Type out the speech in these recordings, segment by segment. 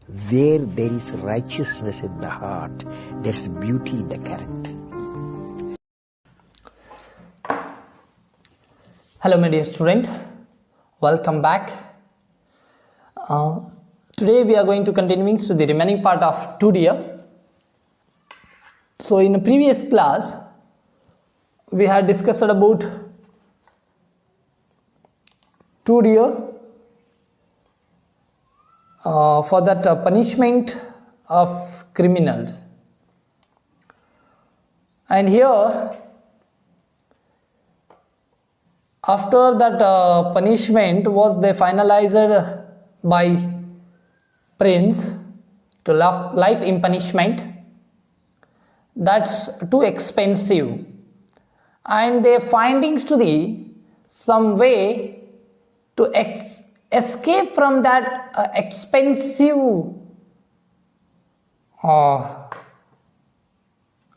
Where there is righteousness in the heart, there's beauty in the character. Hello my dear student, welcome back. Today we are going to continue to the remaining part of 2D. So in the previous class we had discussed about 2D for that punishment of criminals, and here after that punishment was they finalized by prince to life in punishment. That's too expensive, and their findings to the some way to escape from that expensive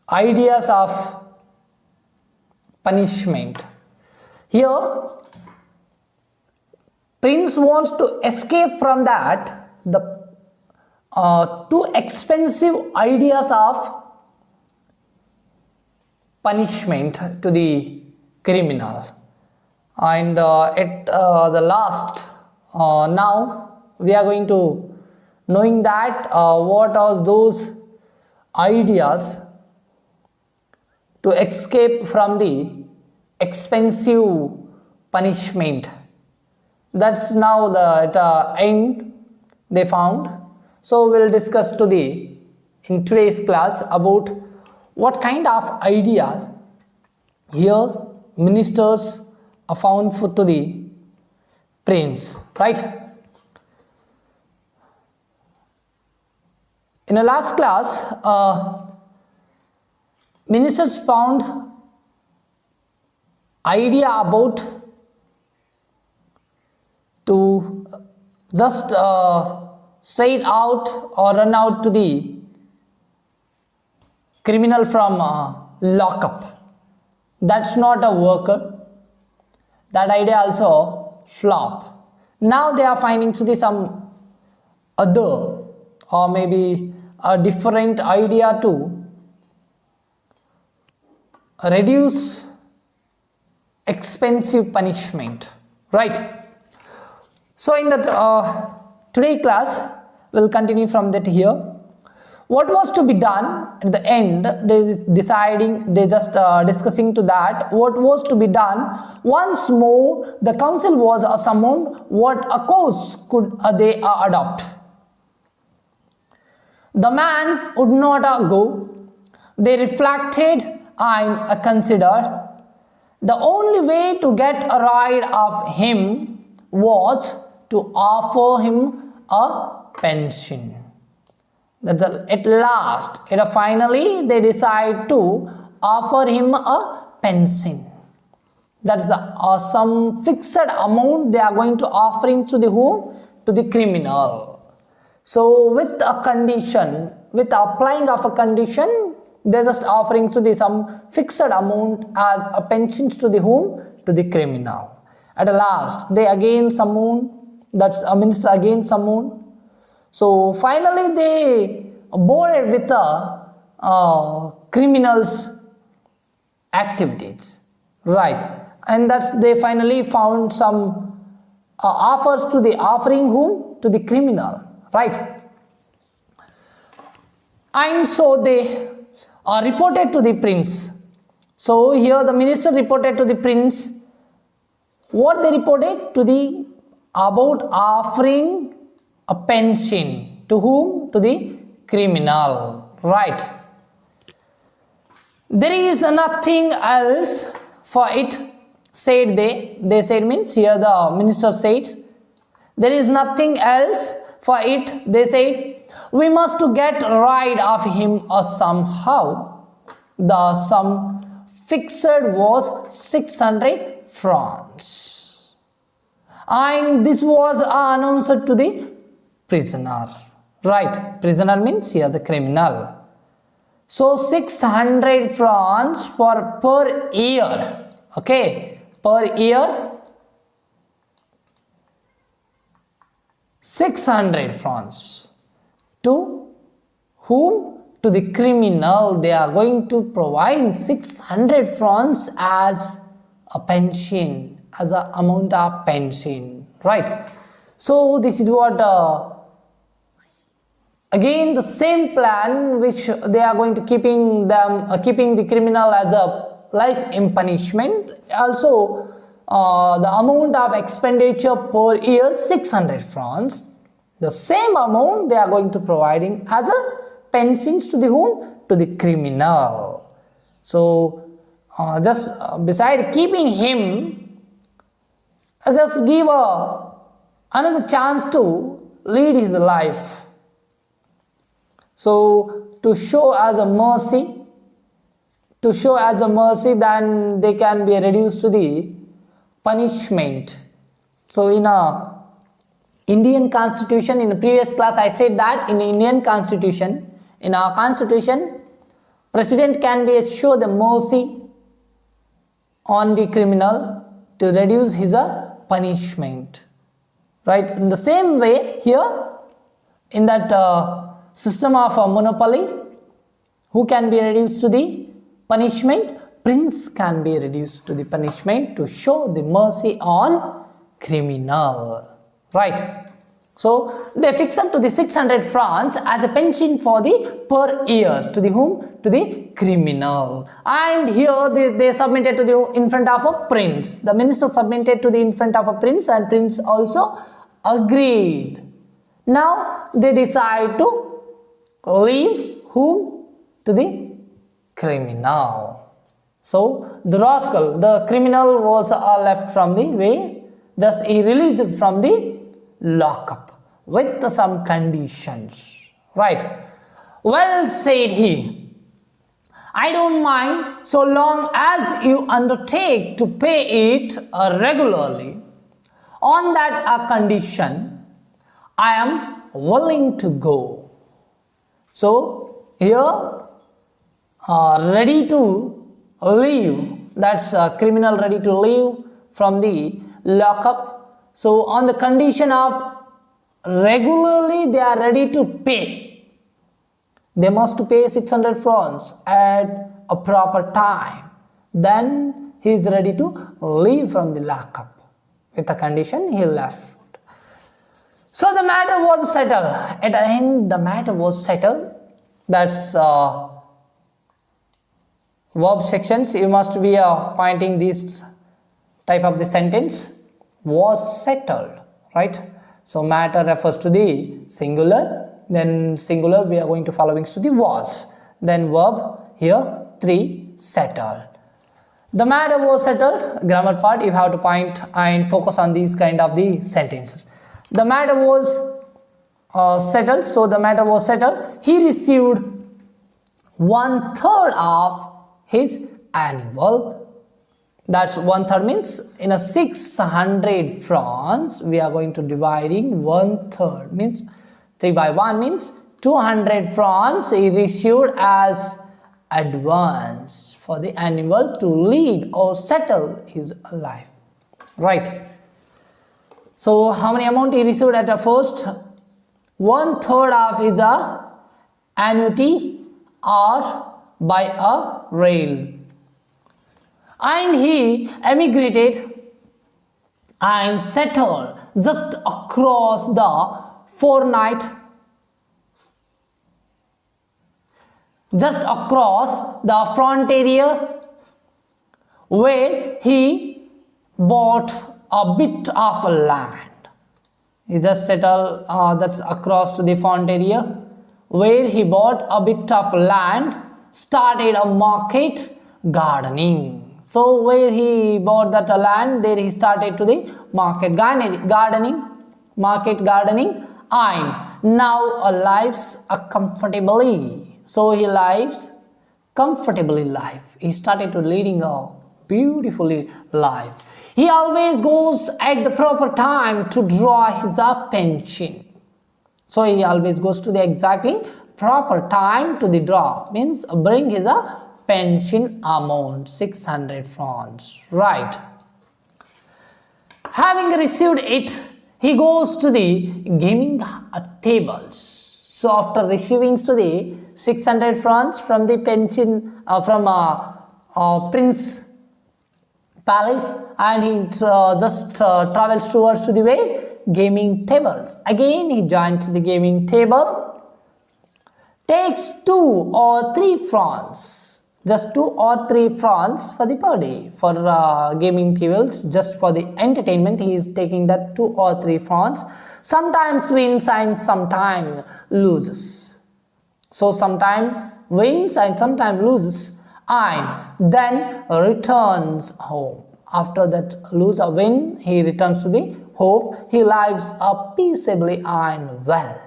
ideas of punishment. Here prince wants to escape from that the too expensive ideas of punishment to the criminal, and at the last now we are going to knowing that what are those ideas to escape from the expensive punishment. That's now the end they found. So we'll discuss in today's class about what kind of ideas here ministers are found to the prince, right? In the last class ministers found idea about to just say it out or run out to the criminal from lockup. That's not a worker. That idea also flop. Now they are finding to the some other or maybe a different idea to reduce expensive punishment, right? So in that today class we'll continue from that here. What was to be done at the end, they just discussing to that what was to be done. Once more the council was summoned. What a course could they adopt? The man would not go. They reflected and considered. The only way to get rid of him was to offer him a pension. At last, finally, they decide to offer him a pension. That is some fixed amount they are going to offering to the whom? To the criminal. So with a condition, with applying of a condition, they're just offering to the some fixed amount as a pensions to the whom? To the criminal. At last, they again summon, that's a minister again summon. So finally they bored with the criminals activities, right? And that's they finally found some offers to the offering whom? To the criminal, right? And so they reported to the prince. So here the minister reported to the prince. What they reported to the about offering a pension to whom? To the criminal, right? There is nothing else for it, said they. They said means here the minister said there is nothing else for it. They said we must to get rid of him somehow. The sum fixed was 600 francs, and this was announced to the prisoner, right? Prisoner means here the criminal. So 600 francs for per year, okay, per year 600 francs. To whom? To the criminal. They are going to provide 600 francs as a pension, as an amount of pension, right? So this is what again the same plan which they are going to keeping the criminal as a life in punishment. Also the amount of expenditure per year 600 francs. The same amount they are going to providing as a pensions to the whom? To the criminal. So just beside keeping him, just give another chance to lead his life. So to show as a mercy, then they can be reduced to the punishment. So in a Indian constitution, in the previous class I said that in Indian constitution, in our constitution, president can be show the mercy on the criminal to reduce his punishment, right? In the same way here, in that system of monopoly, who can be reduced to the punishment? Prince can be reduced to the punishment to show the mercy on criminal, right? So they fix up to the 600 francs as a pension for the per year to the whom? To the criminal. And here they submitted to the in front of a prince. The minister submitted to the in front of a prince, and prince also agreed. Now they decide to leave whom? To the criminal. So the rascal, the criminal was left from the way, just he released from the lockup with some conditions, right? Well, said he, I don't mind so long as you undertake to pay it regularly. On that condition, I am willing to go. So here ready to leave, that's a criminal ready to leave from the lockup. So on the condition of regularly they are ready to pay. They must pay 600 francs at a proper time. Then he is ready to leave from the lockup. With the condition he left. So the matter was settled. At the end the matter was settled. That's verb sections. You must be pointing this type of the sentence. Was settled, right? So matter refers to the singular, then singular we are going to followings to the was, then verb here 3 settled. The matter was settled, grammar part you have to point and focus on these kind of the sentences. The matter was settled, so the matter was settled. He received 1/3 of his annual. That's 1/3 means in a 600 francs we are going to dividing 1/3 means 3/1 means 200 francs he received as advance for the annual to lead or settle his life, right? So how many amount he received at the first? 1/3 of his annuity or by a rail. And he emigrated and settled just across the fortnight, just across the frontier, where he bought a bit of land. He just settled that's across to the frontier, where he bought a bit of land, started a market gardening. So where he bought that land, there he started to the market gardening, and now lives comfortably. So he lives comfortably life. He started to leading a beautifully life. He always goes at the proper time to draw his pension. So he always goes to the exactly proper time to the draw, means bring his pension amount 600 francs, right? Having received it, he goes to the gaming tables. So after receiving to the 600 francs from the pension from Prince Palace, and he just travels towards to the way gaming tables. Again he joins the gaming table, takes 2 or 3 francs, just 2 or 3 francs for the per day for gaming tables. Just for the entertainment he is taking that 2 or 3 francs. Sometimes wins and sometimes loses. So sometimes wins and sometimes loses, and then returns home. After that lose or win, he returns to the home. He lives peaceably and well.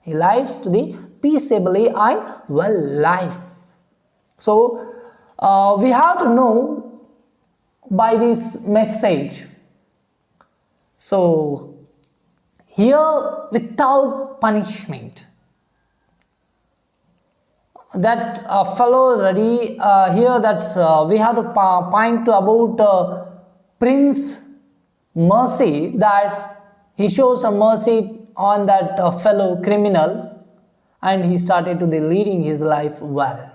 He lives to the peaceably and well life. So we have to know by this message. So here, without punishment, that fellow already here that we have to point to about Prince mercy, that he shows a mercy on that fellow criminal, and he started to the leading his life well.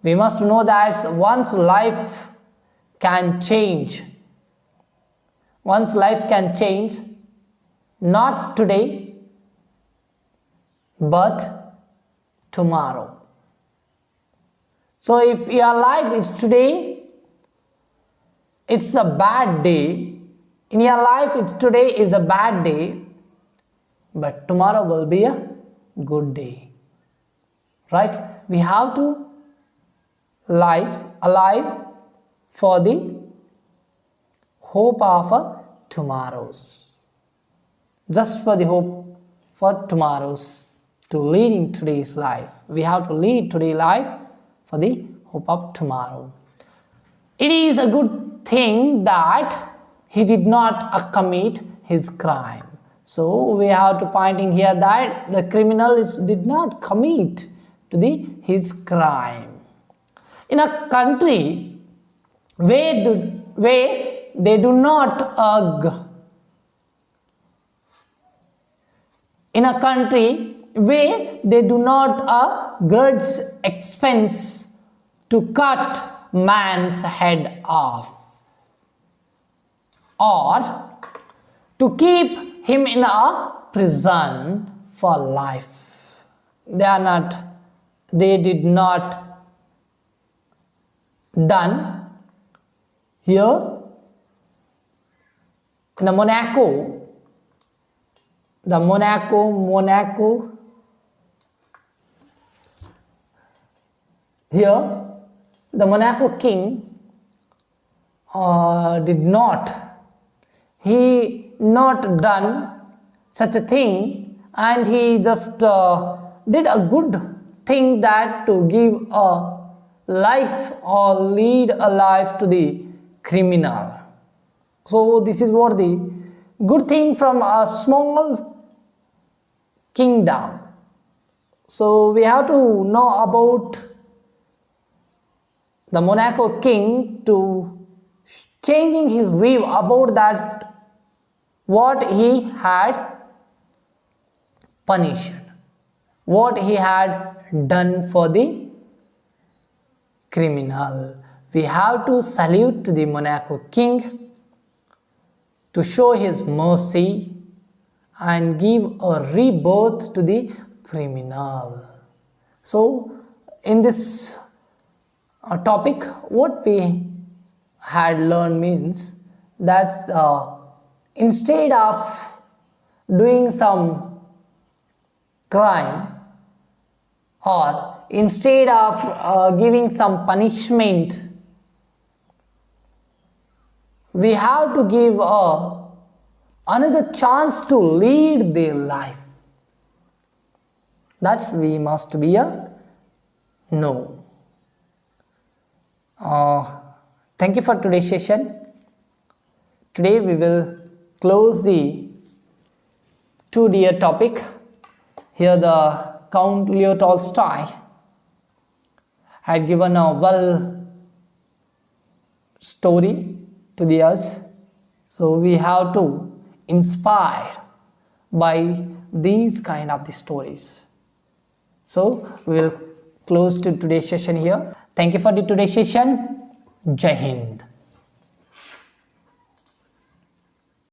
We must know that one's life can change. One's life can change, not today, but tomorrow. So if your life is today, it's a bad day. In your life, it's today is a bad day, but tomorrow will be a good day. Right? We have to live alive for the hope of tomorrows. Just for the hope for tomorrows, to leading today's life. We have to lead today's life for the hope of tomorrow. It is a good thing that he did not commit his crime. So we have to point in here that the criminal did not commit to his crime. In a country where they do not in a country where they do not grudge expense to cut man's head off, or to keep him in a prison for life. They did not done here in the Monaco. Here, the Monaco king did not. He not done such a thing, and he just did a good thing, that to give a life or lead a life to the criminal. So this is what the good thing from a small kingdom. So we have to know about the Monaco king to changing his view about that what he had punished, what he had done for the criminal. We have to salute to the Monaco king to show his mercy and give a rebirth to the criminal. So in this topic, what we had learned means that instead of doing some crime, or instead of giving some punishment, we have to give another chance to lead their life. That's we must be a no. Thank you for today's session. Today we will close the 2 topic. Here the Count Leo Tolstoy had given a well story to the us. So we have to inspire by these kind of the stories. So we will close to today's session here. Thank you for the today's session. Jai Hind.